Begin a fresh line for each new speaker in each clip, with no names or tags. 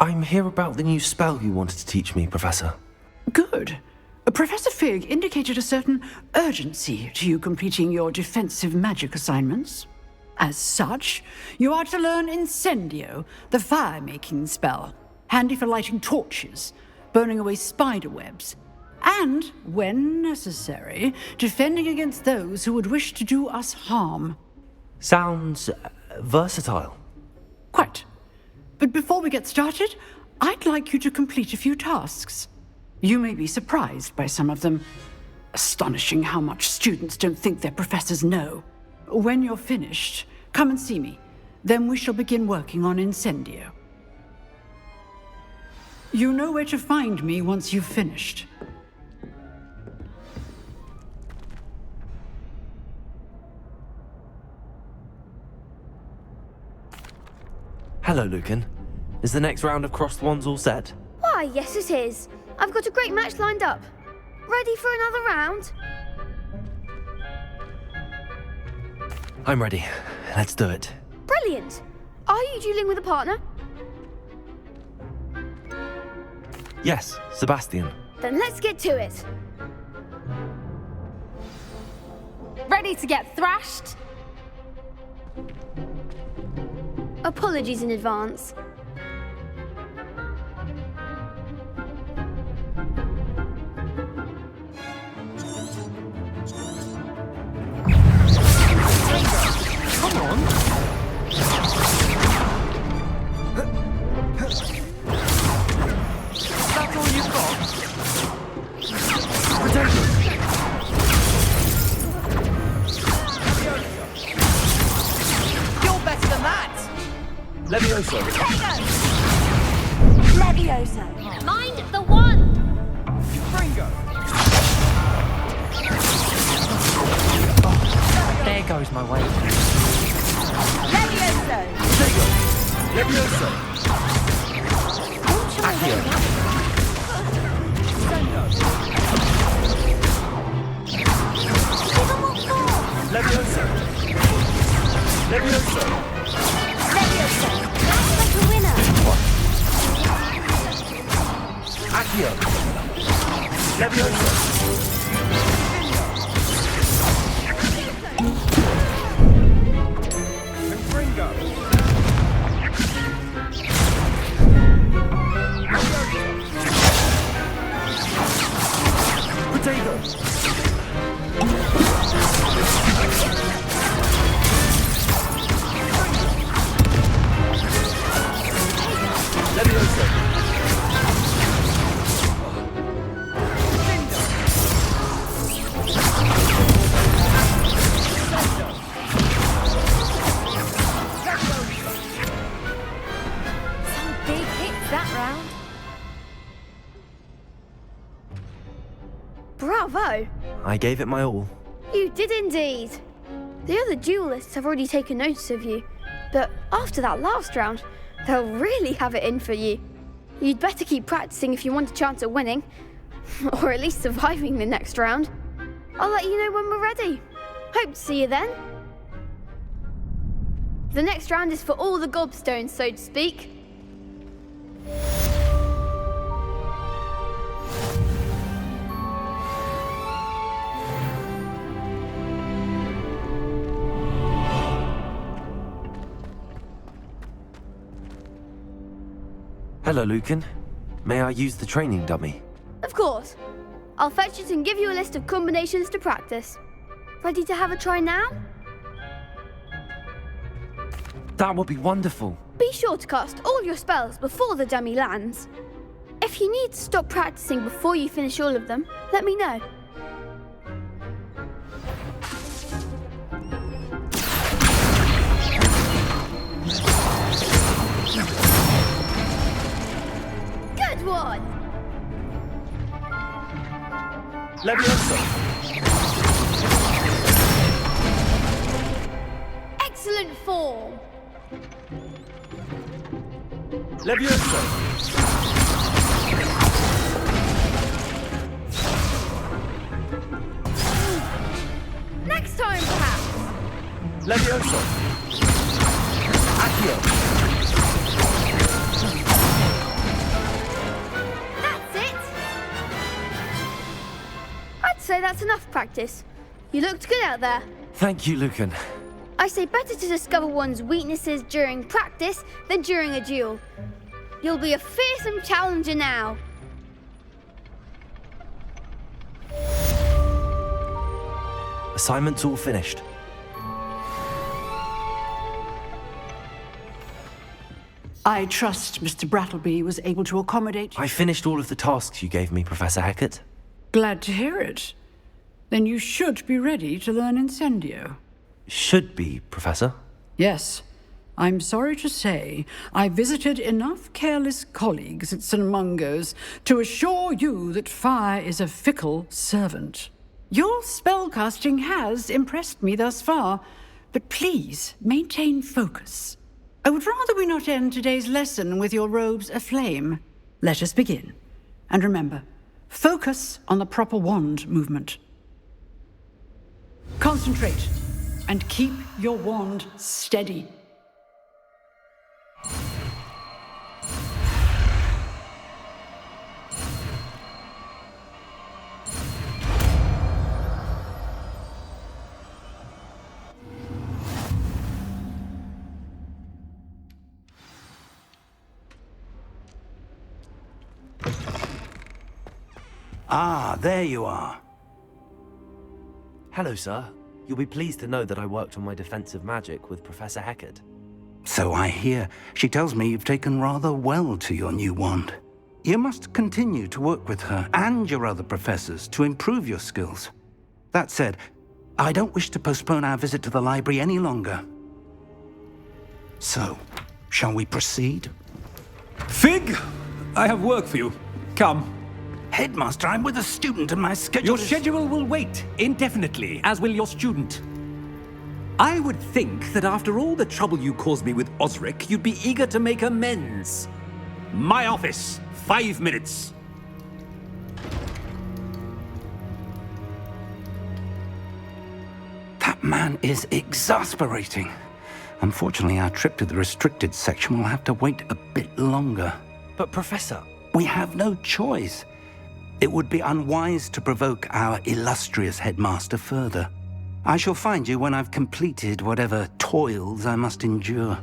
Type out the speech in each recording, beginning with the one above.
I'm here about the new spell you wanted to teach me, Professor.
Good. Professor Fig indicated a certain urgency to you completing your defensive magic assignments. As such, you are to learn Incendio, the fire-making spell, handy for lighting torches, burning away spider webs, and, when necessary, defending against those who would wish to do us harm.
Sounds versatile.
Quite. But before we get started, I'd like you to complete a few tasks. You may be surprised by some of them. Astonishing how much students don't think their professors know. When you're finished, come and see me. Then we shall begin working on Incendio. You know where to find me once you've finished.
Hello, Lucan. Is the next round of Crossed Wands all set?
Why, yes it is. I've got a great match lined up. Ready for another round?
I'm ready. Let's do it.
Brilliant. Are you dueling with a partner?
Yes, Sebastian.
Then let's get to it.
Ready to get thrashed?
Apologies in advance.
Come on! That's all you've got? Potato!
You're better than that!
Levioso!
Levioso. Mind the wand!
Fringo!
There goes my way.
Levioso!
Potato! Levioso! Accio! Levioso! Levioso!
That's like a winner.
Accio! Levioso!
And Fringo!
Potato! Levioso!
Some big hits that round.
Bravo!
I gave it my all.
You did indeed. The other duelists have already taken notice of you, but after that last round, they'll really have it in for you. You'd better keep practicing if you want a chance at winning, or at least surviving the next round. I'll let you know when we're ready. Hope to see you then. The next round is for all the gobstones, so to speak.
Hello, Lucan. May I use the training dummy?
Of course. I'll fetch it and give you a list of combinations to practice. Ready to have a try now?
That would be wonderful.
Be sure to cast all your spells before the dummy lands. If you need to stop practicing before you finish all of them, let me know. Good one!
Levioso!
Excellent form!
Levioso!
Next time, perhaps!
Levioso! Accio!
That's enough practice. You looked good out there.
Thank you, Lucan.
I say better to discover one's weaknesses during practice than during a duel. You'll be a fearsome challenger now.
Assignment's all finished.
I trust Mr. Brattleby was able to accommodate you.
I finished all of the tasks you gave me, Professor Hecat.
Glad to hear it. Then you should be ready to learn Incendio.
Should be, Professor.
Yes. I'm sorry to say, I visited enough careless colleagues at St. Mungo's to assure you that fire is a fickle servant. Your spellcasting has impressed me thus far, but please maintain focus. I would rather we not end today's lesson with your robes aflame. Let us begin. And remember, focus on the proper wand movement. Concentrate, and keep your wand steady.
Ah, there you are.
Hello, sir. You'll be pleased to know that I worked on my defensive magic with Professor Hecat.
So I hear. She tells me you've taken rather well to your new wand. You must continue to work with her and your other professors to improve your skills. That said, I don't wish to postpone our visit to the library any longer. So, shall we proceed?
Fig! I have work for you. Come.
Headmaster, I'm with a student and my schedule
Your
is...
schedule will wait indefinitely, as will your student. I would think that after all the trouble you caused me with Osric, you'd be eager to make amends. My office, 5 minutes.
That man is exasperating. Unfortunately, our trip to the restricted section will have to wait a bit longer.
But, Professor...
We have no choice. It would be unwise to provoke our illustrious headmaster further. I shall find you when I've completed whatever toils I must endure.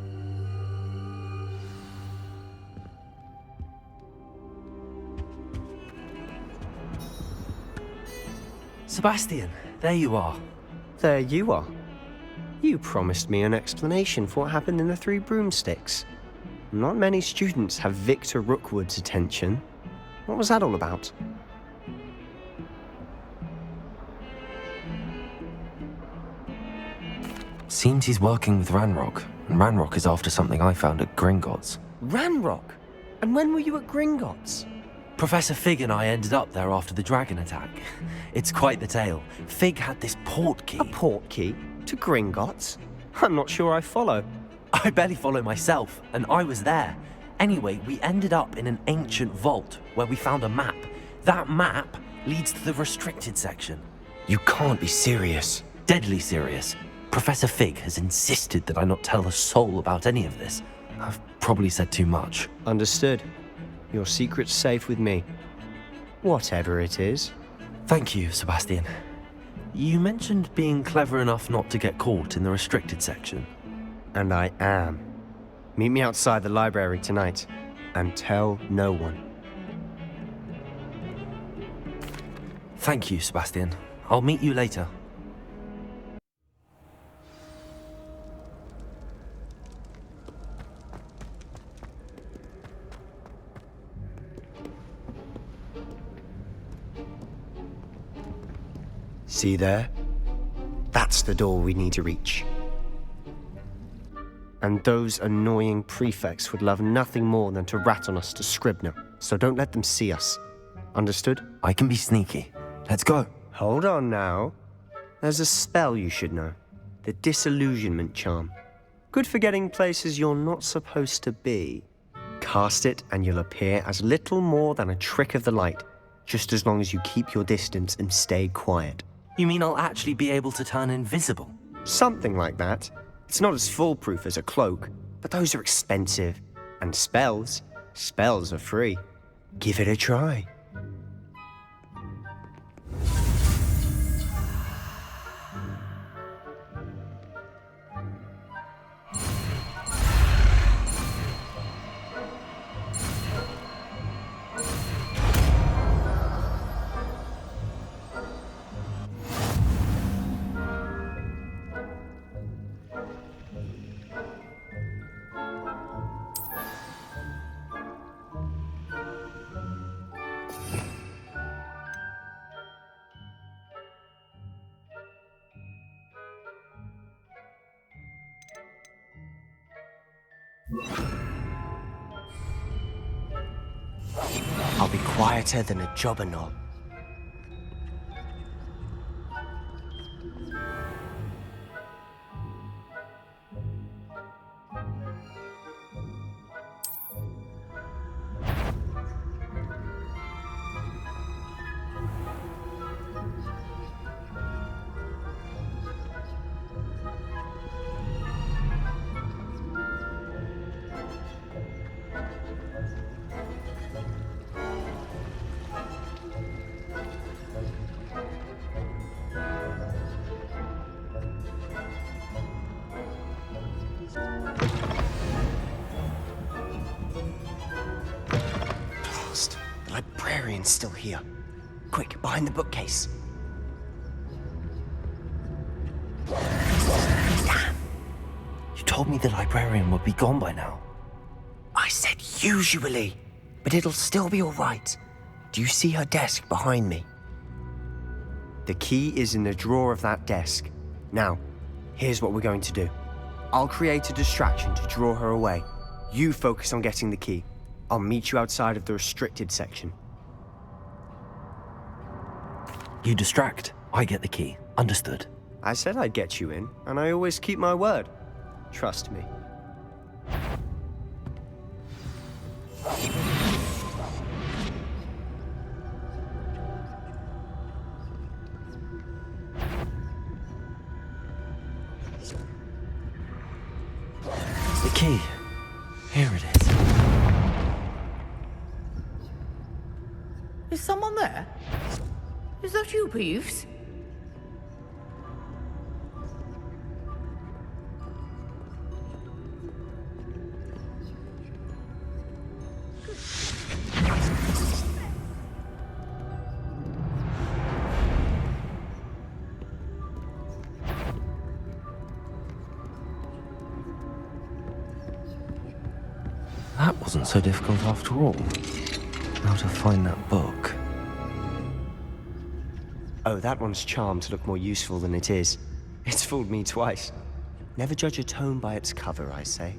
Sebastian, there you are.
There you are. You promised me an explanation for what happened in the Three Broomsticks. Not many students have Victor Rookwood's attention. What was that all about?
Seems he's working with Ranrock, and Ranrock is after something I found at Gringotts.
Ranrock? And when were you at Gringotts?
Professor Fig and I ended up there after the dragon attack. It's quite the tale. Fig had this port key.
A port key? To Gringotts? I'm not sure I follow.
I barely follow myself, and I was there. Anyway, we ended up in an ancient vault where we found a map. That map leads to the restricted section.
You can't be serious.
Deadly serious. Professor Fig has insisted that I not tell a soul about any of this. I've probably said too much.
Understood. Your secret's safe with me. Whatever it is.
Thank you, Sebastian. You mentioned being clever enough not to get caught in the restricted section.
And I am. Meet me outside the library tonight, and tell no one.
Thank you, Sebastian. I'll meet you later.
See there? That's the door we need to reach. And those annoying prefects would love nothing more than to rat on us to Scribner, so don't let them see us. Understood?
I can be sneaky. Let's go.
Hold on now. There's a spell you should know. The Disillusionment Charm. Good for getting places you're not supposed to be. Cast it and you'll appear as little more than a trick of the light, just as long as you keep your distance and stay quiet.
You mean I'll actually be able to turn invisible?
Something like that. It's not as foolproof as a cloak, but those are expensive. And spells are free. Give it a try. I'll be quieter than a jobberknoll. The librarian's still here. Quick, behind the bookcase.
Damn! You told me the librarian would be gone by now.
I said usually, but it'll still be all right. Do you see her desk behind me? The key is in the drawer of that desk. Now, here's what we're going to do. I'll create a distraction to draw her away. You focus on getting the key. I'll meet you outside of the restricted section.
You distract, I get the key. Understood.
I said I'd get you in, and I always keep my word. Trust me.
The key. Here it is.
Is someone there? Is that you, Peeves?
That wasn't so difficult after all. How to find that book.
Oh, that one's charmed to look more useful than it is. It's fooled me twice. Never judge a tome by its cover, I say.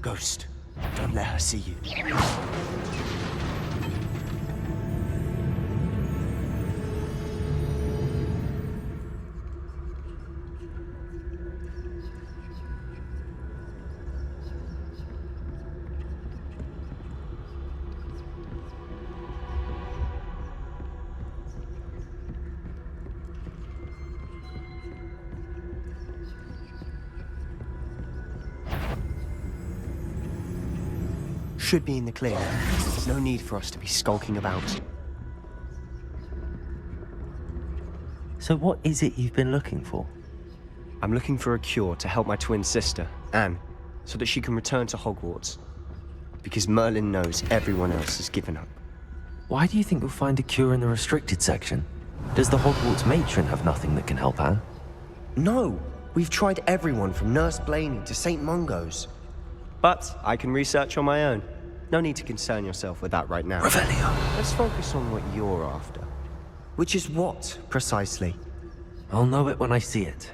Ghost, don't let her see you. Should be in the clear. No need for us to be skulking about.
So what is it you've been looking for?
I'm looking for a cure to help my twin sister, Anne, so that she can return to Hogwarts. Because Merlin knows everyone else has given up.
Why do you think you'll find a cure in the restricted section? Does the Hogwarts matron have nothing that can help Anne?
No! We've tried everyone from Nurse Blaney to St. Mungo's. But I can research on my own. No need to concern yourself with that right now.
Revelio.
Let's focus on what you're after. Which is what, precisely?
I'll know it when I see it.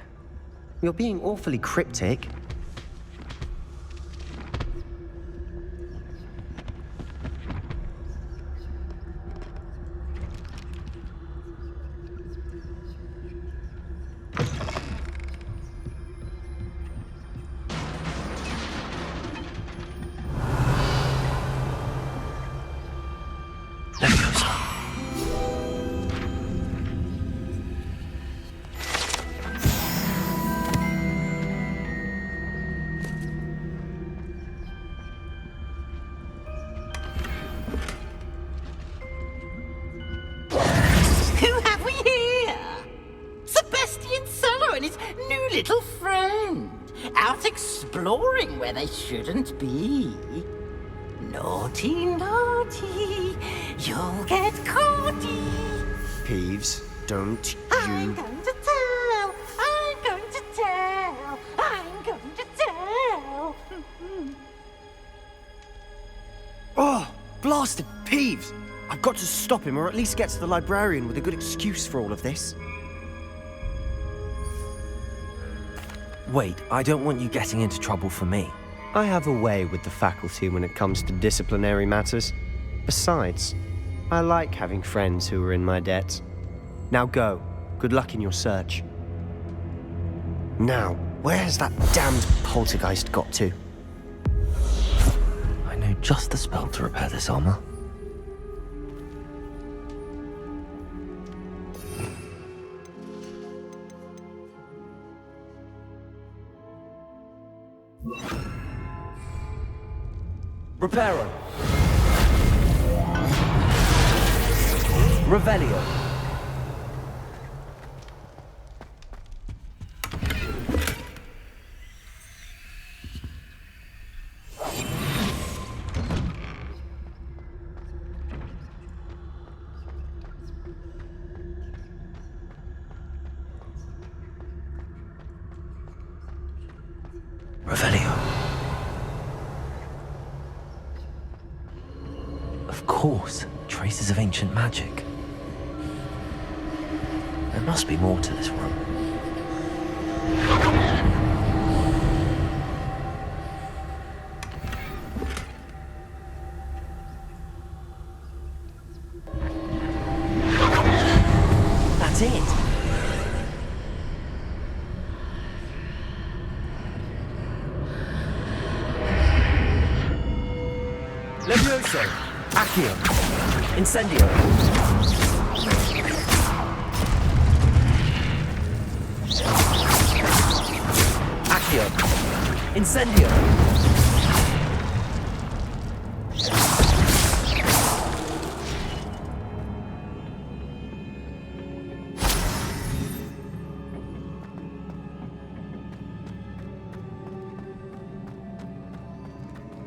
You're being awfully cryptic.
Who have we here? Sebastian Solo and his new little friend. Out exploring where they shouldn't be. Naughty, naughty. You'll get caughty.
Peeves, don't
I'm
you...
going to tell. I'm going to tell. I'm going to tell.
Oh, blasted Peeves! I've got to stop him, or at least get to the librarian with a good excuse for all of this.
Wait, I don't want you getting into trouble for me.
I have a way with the faculty when it comes to disciplinary matters. Besides, I like having friends who are in my debt. Now go. Good luck in your search. Now, where's that damned poltergeist got to?
I know just the spell to repair this armor. Reparo. Revelio. Revelio. Of course, traces of ancient magic. There must be more to this room. That's it! Levioso! Accio! Incendio! Accio! Incendio!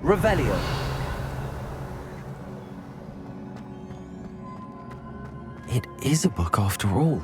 Revelio! It is a book after all.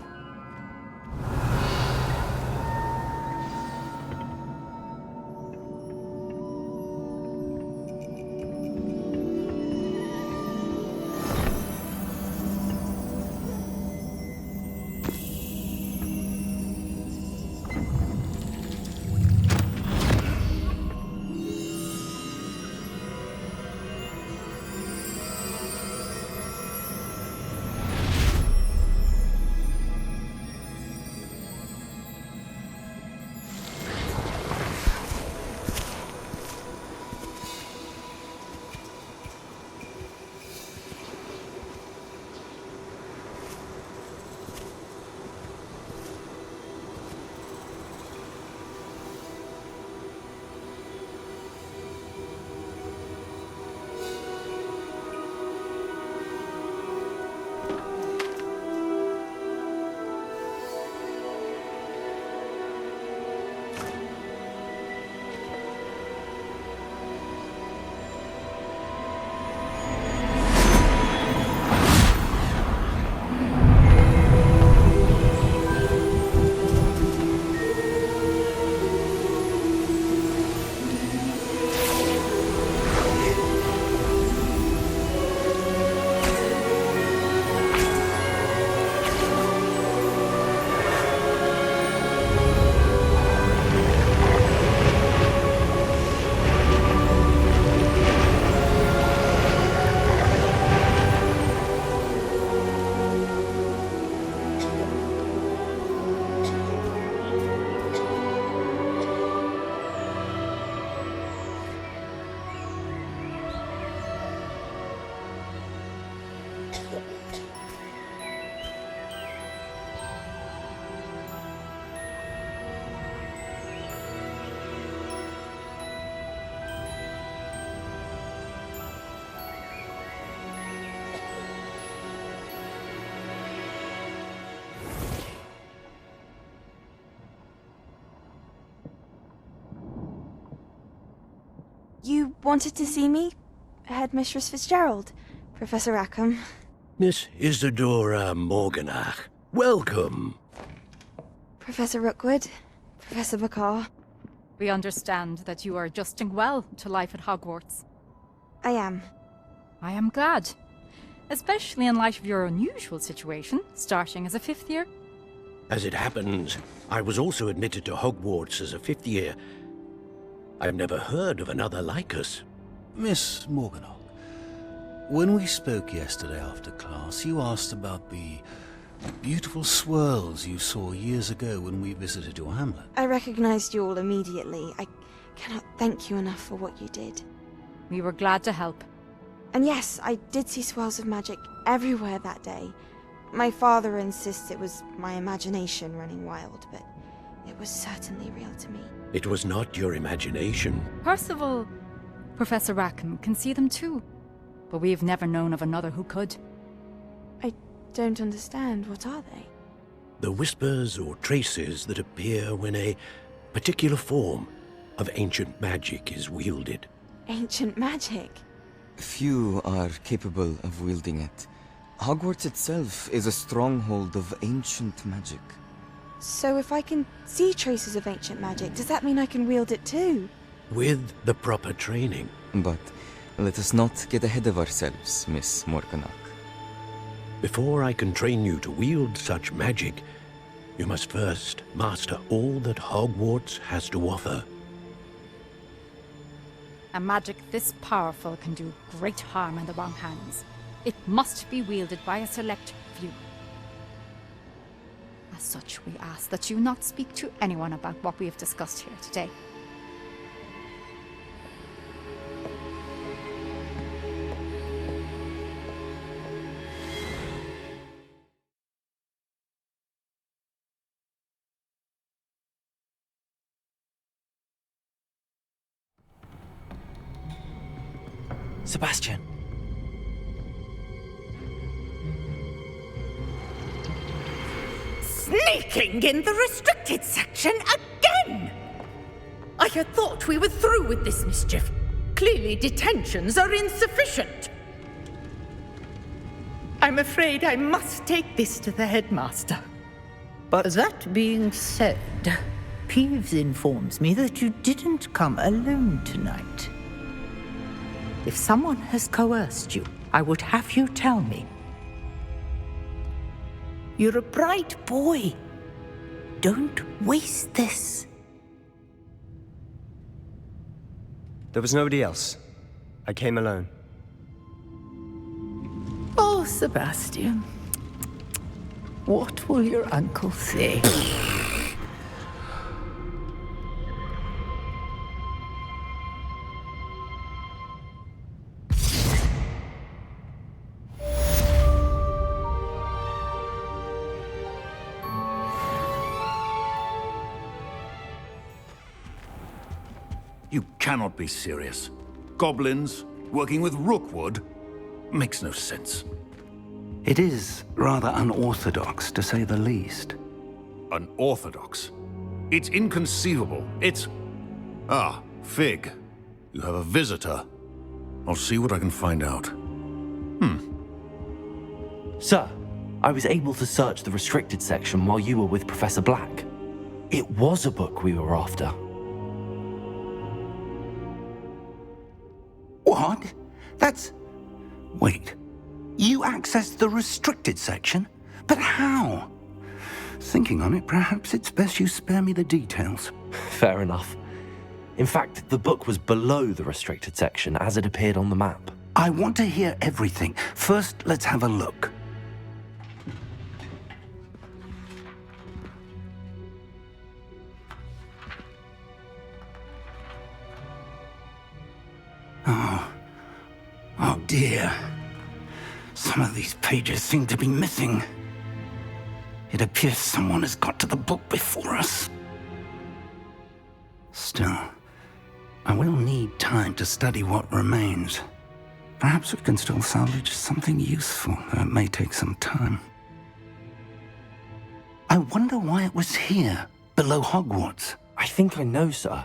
You wanted to see me? Headmistress Fitzgerald, Professor Rackham.
Miss Isadora Morganach, welcome.
Professor Rookwood, Professor McCaw.
We understand that you are adjusting well to life at Hogwarts.
I am.
I am glad. Especially in light of your unusual situation, starting as a 5th year.
As it happens, I was also admitted to Hogwarts as a 5th year. I've never heard of another like us.
Miss Morganach, when we spoke yesterday after class, you asked about the beautiful swirls you saw years ago when we visited your hamlet.
I recognized you all immediately. I cannot thank you enough for what you did.
We were glad to help.
And yes, I did see swirls of magic everywhere that day. My father insists it was my imagination running wild, but it was certainly real to me.
It was not your imagination.
Percival, Professor Rackham can see them too, but we've never known of another who could.
I don't understand. What are they?
The whispers or traces that appear when a particular form of ancient magic is wielded.
Ancient magic?
Few are capable of wielding it. Hogwarts itself is a stronghold of ancient magic.
So if I can see traces of ancient magic, does that mean I can wield it too?
With the proper training.
But let us not get ahead of ourselves, Miss Morganach.
Before I can train you to wield such magic, you must first master all that Hogwarts has to offer.
A magic this powerful can do great harm in the wrong hands. It must be wielded by a select few. As such, we ask that you not speak to anyone about what we have discussed here today.
Sebastian.
Sneaking in the restricted section again! I had thought we were through with this mischief. Clearly detentions are insufficient. I'm afraid I must take this to the headmaster.
But that being said, Peeves informs me that you didn't come alone tonight. If someone has coerced you, I would have you tell me. You're a bright boy. Don't waste this.
There was nobody else. I came alone.
Oh, Sebastian. What will your uncle say?
You cannot be serious. Goblins working with Rookwood makes no sense.
It is rather unorthodox, to say the least.
Unorthodox? It's inconceivable. It's... Ah, Fig. You have a visitor. I'll see what I can find out.
Sir, I was able to search the restricted section while you were with Professor Black. It was a book we were after.
What? That's... Wait. You accessed the restricted section? But how? Thinking on it, perhaps it's best you spare me the details.
Fair enough. In fact, the book was below the restricted section as it appeared on the map.
I want to hear everything. First, let's have a look. Oh dear. Some of these pages seem to be missing. It appears someone has got to the book before us. Still, I will need time to study what remains. Perhaps we can still salvage something useful, though it may take some time. I wonder why it was here, below Hogwarts.
I think I know, sir.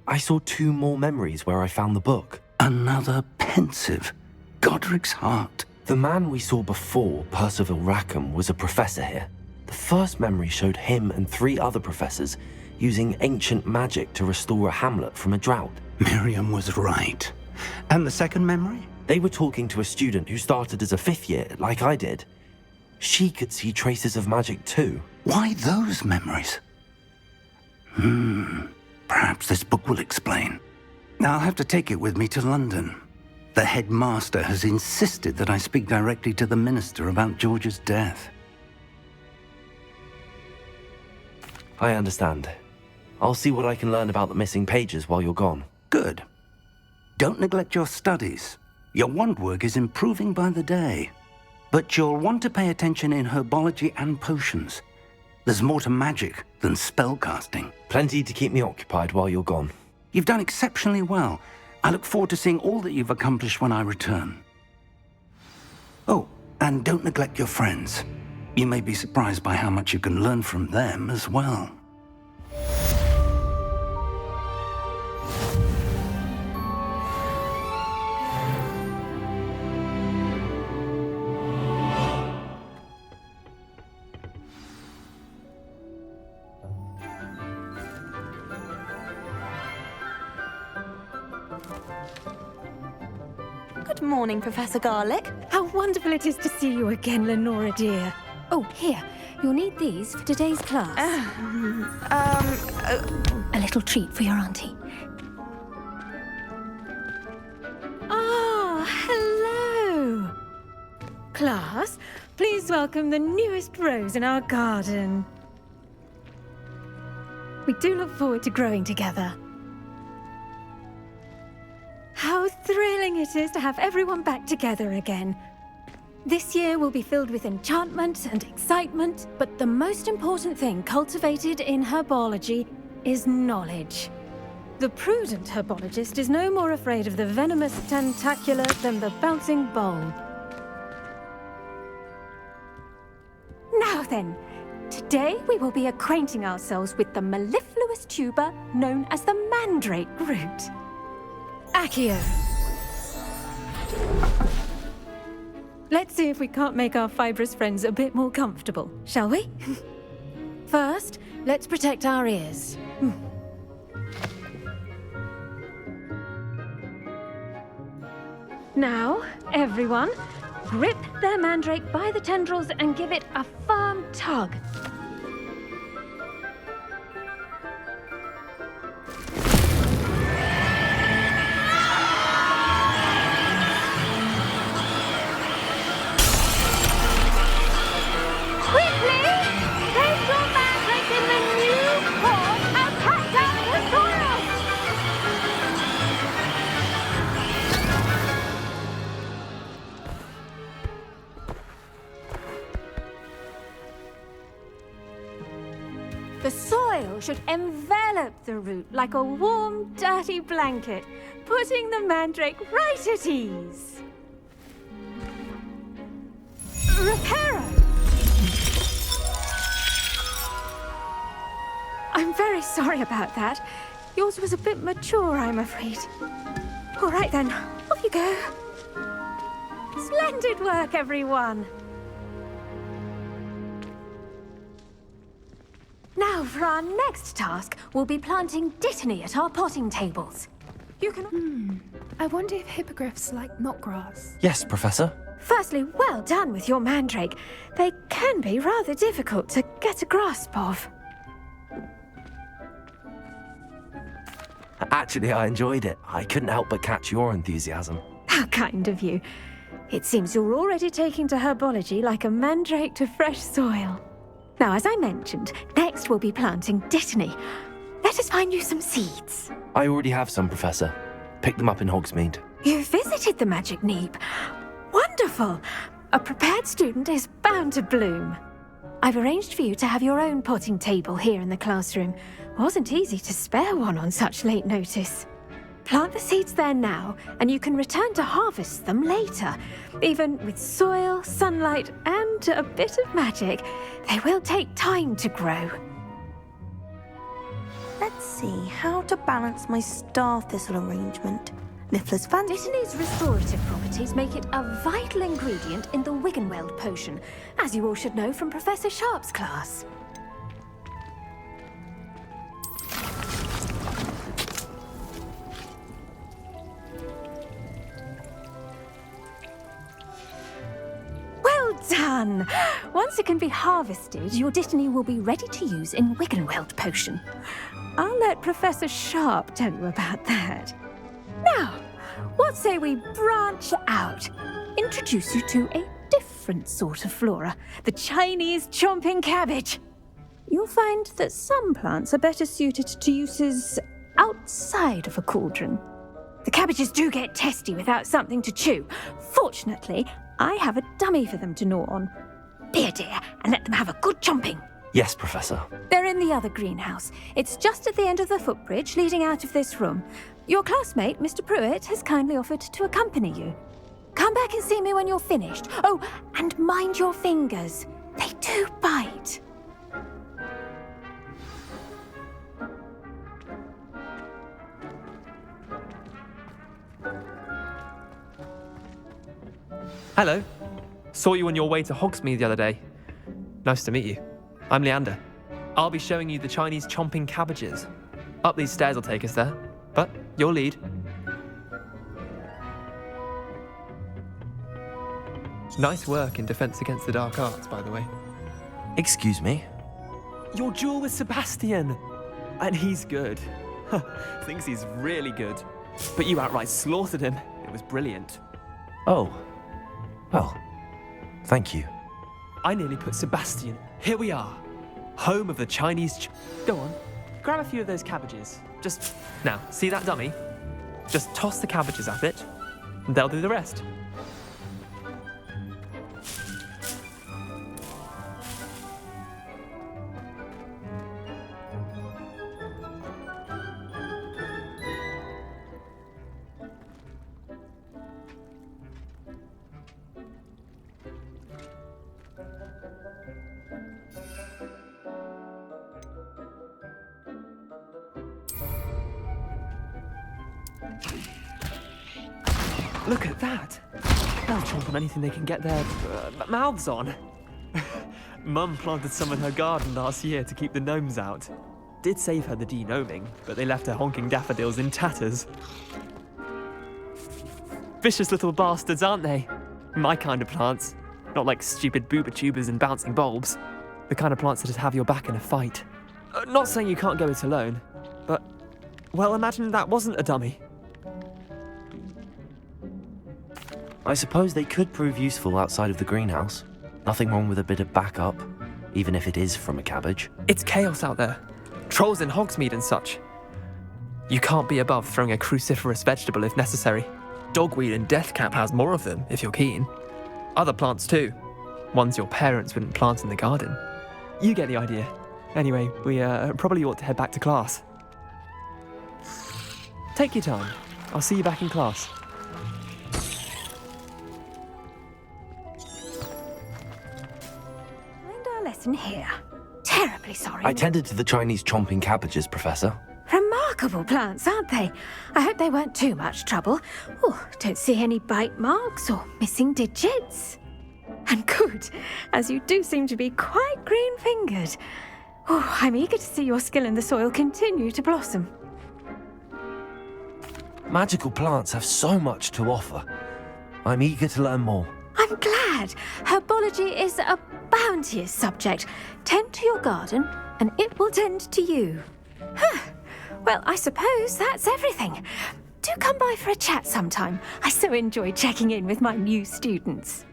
I saw 2 more memories where I found the book.
Another pensive. Godric's heart.
The man we saw before, Percival Rackham, was a professor here. The first memory showed him and 3 other professors using ancient magic to restore a hamlet from a drought.
Miriam was right. And the second memory?
They were talking to a student who started as a 5th year, like I did. She could see traces of magic too.
Why those memories? Perhaps this book will explain. Now I'll have to take it with me to London. The headmaster has insisted that I speak directly to the minister about George's death.
I understand. I'll see what I can learn about the missing pages while you're gone.
Good. Don't neglect your studies. Your wand work is improving by the day. But you'll want to pay attention in herbology and potions. There's more to magic than spellcasting.
Plenty to keep me occupied while you're gone.
You've done exceptionally well. I look forward to seeing all that you've accomplished when I return. Oh, and don't neglect your friends. You may be surprised by how much you can learn from them as well.
Good morning, Professor Garlick.
How wonderful it is to see you again, Lenora dear.
Oh, here. You'll need these for today's class. A little treat for your auntie.
Ah, hello. Class, please welcome the newest rose in our garden. We do look forward to growing together. How thrilling it is to have everyone back together again. This year will be filled with enchantment and excitement,
but the most important thing cultivated in herbology is knowledge.
The prudent herbologist is no more afraid of the venomous tentacula than the bouncing bulb. Now then, today we will be acquainting ourselves with the mellifluous tuber known as the mandrake root. Accio. Let's see if we can't make our fibrous friends a bit more comfortable, shall we?
First, let's protect our ears.
Now, everyone, grip their mandrake by the tendrils and give it a firm tug.
The soil should envelop the root like a warm, dirty blanket, putting the mandrake right at ease. Reparo!
I'm very sorry about that. Yours was a bit mature, I'm afraid. All right then, off you go.
Splendid work, everyone! Now, for our next task, we'll be planting dittany at our potting tables. You can...
I wonder if hippogriffs like knotgrass.
Yes, Professor.
Firstly, well done with your mandrake. They can be rather difficult to get a grasp of.
Actually, I enjoyed it. I couldn't help but catch your enthusiasm.
How kind of you. It seems you're already taking to herbology like a mandrake to fresh soil. Now, as I mentioned, next we'll be planting dittany. Let us find you some seeds.
I already have some, Professor. Picked them up in Hogsmeade.
You visited the Magic Neep. Wonderful! A prepared student is bound to bloom. I've arranged for you to have your own potting table here in the classroom. Wasn't easy to spare one on such late notice. Plant the seeds there now, and you can return to harvest them later. Even with soil, sunlight, and a bit of magic, they will take time to grow.
Let's see how to balance my star thistle arrangement. Niffler's fancy.
Dittany's restorative properties make it a vital ingredient in the Wiggenweld potion, as you all should know from Professor Sharp's class.
done. Once it can be harvested, your Dittany will be ready to use in Wiggenweld potion. I'll let Professor Sharp tell you about that. Now, what say we branch out? Introduce you to a different sort of flora, the Chinese chomping cabbage. You'll find that some plants are better suited to uses outside of a cauldron. The cabbages do get testy without something to chew. Fortunately, I have a dummy for them to gnaw on. Be a dear and let them have a good chomping.
Yes, Professor.
They're in the other greenhouse. It's just at the end of the footbridge leading out of this room. Your classmate, Mr. Pruitt, has kindly offered to accompany you. Come back and see me when you're finished. Oh, and mind your fingers. They do bite.
Hello. Saw you on your way to Hogsmeade the other day. Nice to meet you. I'm Leander. I'll be showing you the Chinese chomping cabbages. Up these stairs will take us there, but your lead. Nice work in Defense Against the Dark Arts, by the way.
Excuse me?
Your duel with Sebastian! And he's good. Thinks he's really good. But you outright slaughtered him. It was brilliant.
Oh. Well, thank you.
I nearly put Sebastian. Here we are. Home of the Chinese Go on. Grab a few of those cabbages. Just... Now, see that dummy? Just toss the cabbages at it, and they'll do the rest. Look at that! They'll chomp on anything they can get their mouths on. Mum planted some in her garden last year to keep the gnomes out. Did save her the de-gnoming, but they left her honking daffodils in tatters. Vicious little bastards, aren't they? My kind of plants. Not like stupid booba tubers and bouncing bulbs. The kind of plants that just have your back in a fight. Not saying you can't go it alone, but... Well, imagine that wasn't a dummy.
I suppose they could prove useful outside of the greenhouse. Nothing wrong with a bit of backup, even if it is from a cabbage.
It's chaos out there. Trolls in Hogsmeade and such. You can't be above throwing a cruciferous vegetable if necessary. Dogweed and deathcap has more of them, if you're keen. Other plants too. Ones your parents wouldn't plant in the garden. You get the idea. Anyway, we probably ought to head back to class. Take your time. I'll see you back in class.
Lesson here. Terribly sorry.
I tended to the Chinese chomping cabbages, Professor.
Remarkable plants, aren't they? I hope they weren't too much trouble. Oh, don't see any bite marks or missing digits. And good, as you do seem to be quite green-fingered. Oh, I'm eager to see your skill in the soil continue to blossom.
Magical plants have so much to offer. I'm eager to learn more.
I'm glad. Herbology is a bounteous subject. Tend to your garden, and it will tend to you. Well, I suppose that's everything. Do come by for a chat sometime. I so enjoy checking in with my new students.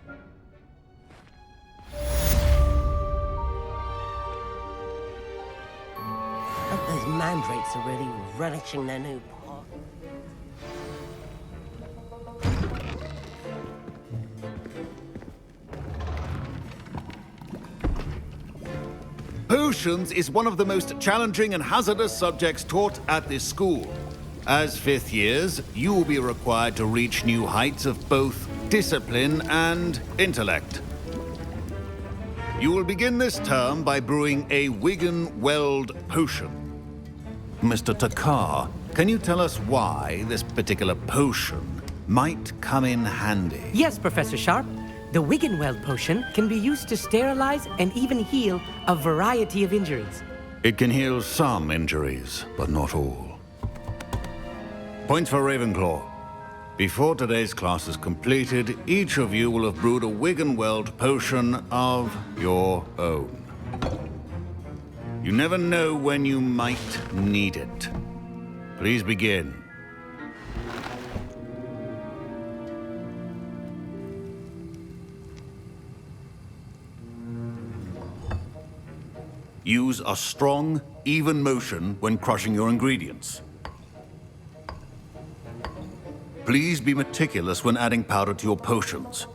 Hope those mandrakes are really relishing their new pot.
Potions is one of the most challenging and hazardous subjects taught at this school. As fifth years, you will be required to reach new heights of both discipline and intellect. You will begin this term by brewing a Wiggenweld potion. Mr. Takar, can you tell us why this particular potion might come in handy?
Yes, Professor Sharp. The Wiggenweld potion can be used to sterilize and even heal a variety of injuries.
It can heal some injuries, but not all. Point for Ravenclaw. Before today's class is completed, each of you will have brewed a Wiggenweld potion of your own. You never know when you might need it. Please begin. Use a strong, even motion when crushing your ingredients. Please be meticulous when adding powder to your potions.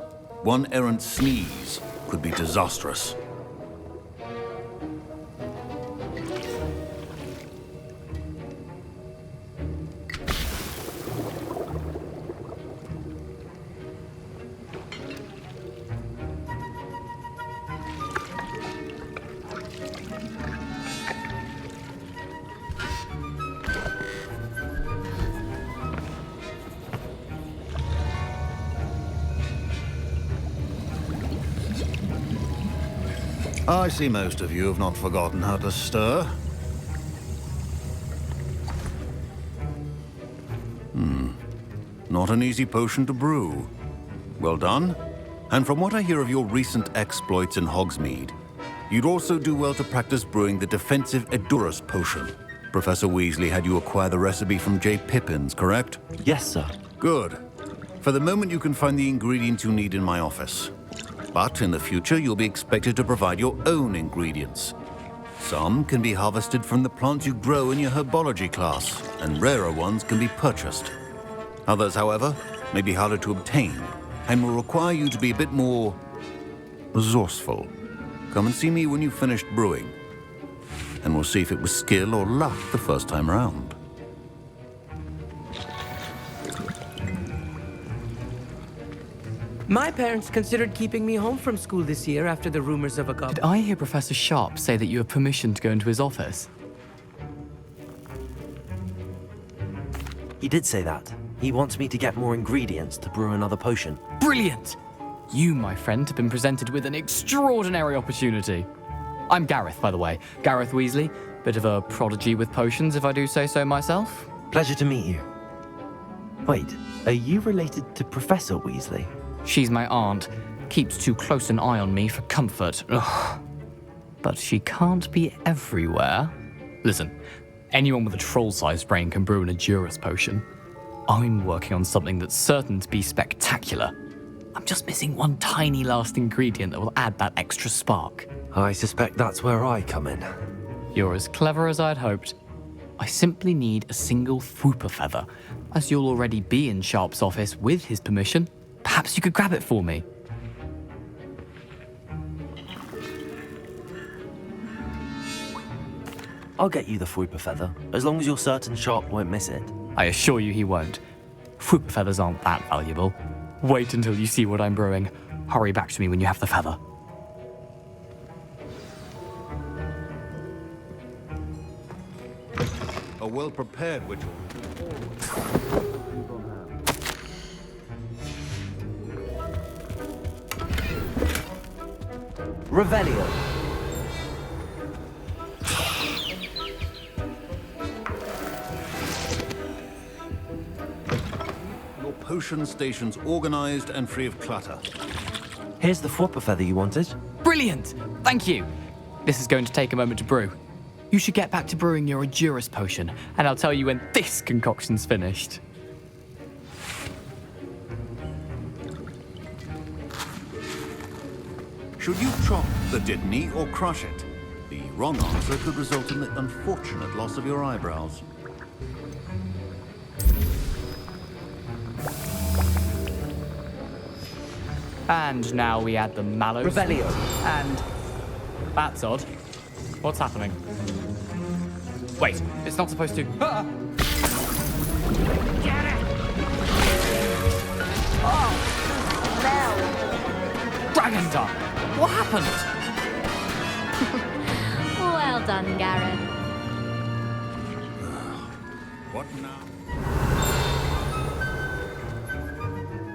One errant sneeze could be disastrous. I see most of you have not forgotten how to stir. Not an easy potion to brew. Well done. And from what I hear of your recent exploits in Hogsmeade, you'd also do well to practice brewing the defensive Edurus potion. Professor Weasley had you acquire the recipe from J. Pippins, correct?
Yes, sir.
Good. For the moment, you can find the ingredients you need in my office. But in the future, you'll be expected to provide your own ingredients. Some can be harvested from the plants you grow in your herbology class, and rarer ones can be purchased. Others, however, may be harder to obtain, and will require you to be a bit more resourceful. Come and see me when you've finished brewing, and we'll see if it was skill or luck the first time around.
My parents considered keeping me home from school this year after the rumors of a
Did I hear Professor Sharp say that you have permission to go into his office?
He did say that. He wants me to get more ingredients to brew another potion.
Brilliant! You, my friend, have been presented with an extraordinary opportunity. I'm Gareth, by the way. Gareth Weasley. Bit of a prodigy with potions, if I do say so myself.
Pleasure to meet you. Wait, are you related to Professor Weasley?
She's my aunt. Keeps too close an eye on me for comfort. Ugh. But she can't be everywhere. Listen, anyone with a troll-sized brain can brew an Edurus potion. I'm working on something that's certain to be spectacular. I'm just missing one tiny last ingredient that will add that extra spark.
I suspect that's where I come in.
You're as clever as I'd hoped. I simply need a single Fwooper feather. As you'll already be in Sharp's office with his permission, perhaps you could grab it for me.
I'll get you the Fwooper feather, as long as you're certain Sharp won't miss it.
I assure you he won't. Fwooper feathers aren't that valuable. Wait until you see what I'm brewing. Hurry back to me when you have the feather.
A well-prepared witch.
Revelio.
Your potion station's organized and free of clutter.
Here's the Fwooper feather you wanted.
Brilliant! Thank you. This is going to take a moment to brew. You should get back to brewing your Edurus potion, and I'll tell you when this concoction's finished.
Should you chop the Dittany or crush it? The wrong answer could result in the unfortunate loss of your eyebrows.
And now we add the mallow.
Revelio.
And... that's odd. What's happening? Wait, it's not supposed to... Ah!
Get it! Oh, smell.
Dragon Tongue! What happened?
Well done, Gareth.
What now?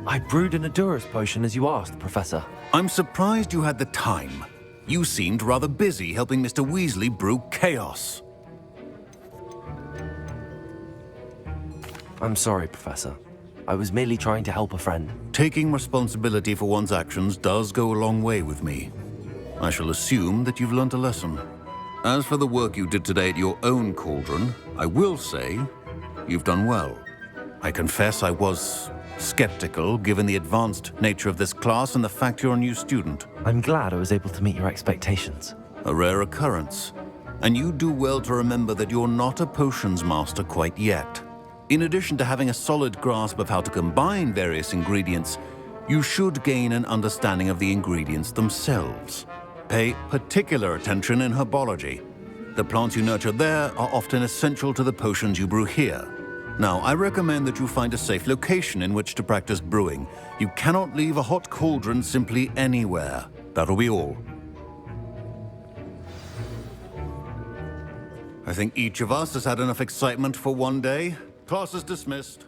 I brewed an Edurus potion as you asked, Professor.
I'm surprised you had the time. You seemed rather busy helping Mr. Weasley brew chaos.
I'm sorry, Professor. I was merely trying to help a friend.
Taking responsibility for one's actions does go a long way with me. I shall assume that you've learnt a lesson. As for the work you did today at your own cauldron, I will say you've done well. I confess I was skeptical, given the advanced nature of this class and the fact you're a new student.
I'm glad I was able to meet your expectations.
A rare occurrence. And you do well to remember that you're not a potions master quite yet. In addition to having a solid grasp of how to combine various ingredients, you should gain an understanding of the ingredients themselves. Pay particular attention in herbology. The plants you nurture there are often essential to the potions you brew here. Now, I recommend that you find a safe location in which to practice brewing. You cannot leave a hot cauldron simply anywhere. That'll be all. I think each of us has had enough excitement for one day. Class is dismissed.